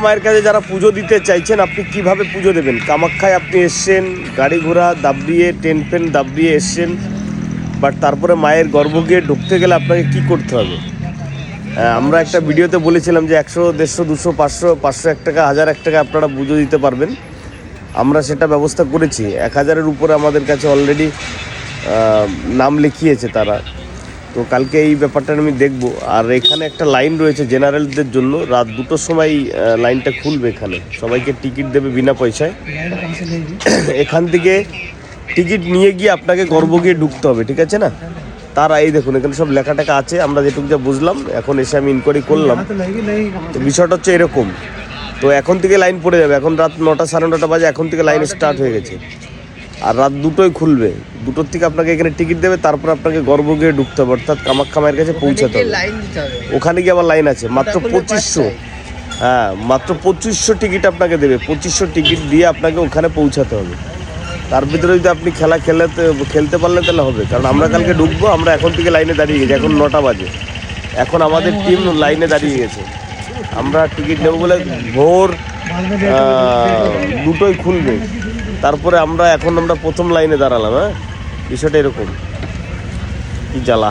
মায়ের কাছে যারা পুজো দিতে চাইছেন, আপনি কিভাবে পুজো দেবেন? কামাখ্যায় আপনি এসছেন, গাড়ি ঘোড়া দাবড়িয়ে, ট্রেন ফেন দাবড়িয়ে এসছেন, বাট তারপরে মায়ের গর্ভগৃহে ঢুকতে গেলে আপনাকে কি করতে হবে? আমরা একটা ভিডিওতে বলেছিলাম যে 100, 150, 200, 500, 501 টাকা, 1001 টাকা আপনারা পুজো দিতে পারবেন। আমরা সেটা ব্যবস্থা করেছি। 1000-এর উপরে আমাদের কাছে অলরেডি নাম লিখিয়েছে তারা। তো কালকে এই ব্যাপারটা আমি দেখব। আর এখানে একটা লাইন রয়েছে জেনারেলদের জন্য, রাত 2টোর সময় লাইনটা খুলবে। এখানে সবাইকে টিকিট দেবে বিনা পয়সায়। এখান থেকে টিকিট নিয়ে গিয়ে আপনাকে গর্ভগৃহে ঢুকতে হবে, ঠিক আছে না? তার এই দেখুন এখানে সব লেখা টেখা আছে, আমরা যেটুকু যা বুঝলাম, এখন এসে আমি ইনকোয়ারি করলাম। তো বিষয়টা হচ্ছে এরকম। তো এখন থেকে লাইন পড়ে যাবে। এখন রাত 9টা, 9:30 বাজে, এখন থেকে লাইন স্টার্ট হয়ে গেছে। আর রাত 2টোয় খুলবে। 2টোর থেকে আপনাকে এখানে টিকিট দেবে, তারপর আপনাকে গর্ভগৃহে ঢুকতে হবে, অর্থাৎ কামাখ্যা মায়ের কাছে পৌঁছাতে হবে। ওখানে গিয়ে আবার লাইন আছে, মাত্র 2500। হ্যাঁ, মাত্র 2500 টিকিট আপনাকে দেবে। 2500 টিকিট দিয়ে আপনাকে ওখানে পৌঁছাতে হবে। তার ভিতরে যদি আপনি খেলতে পারলেন তাহলে হবে। কারণ আমরা কালকে ঢুকবো, আমরা এখন থেকে লাইনে দাঁড়িয়ে গেছি। এখন 9টা বাজে, এখন আমাদের টিম লাইনে দাঁড়িয়ে গেছে। আমরা টিকিট নেবো বলে ভোর 2টোয় খুলবে, তারপরে আমরা প্রথম লাইনে দাঁড়ালাম। হ্যাঁ, বিষয়টা এরকম। কি জ্বালা।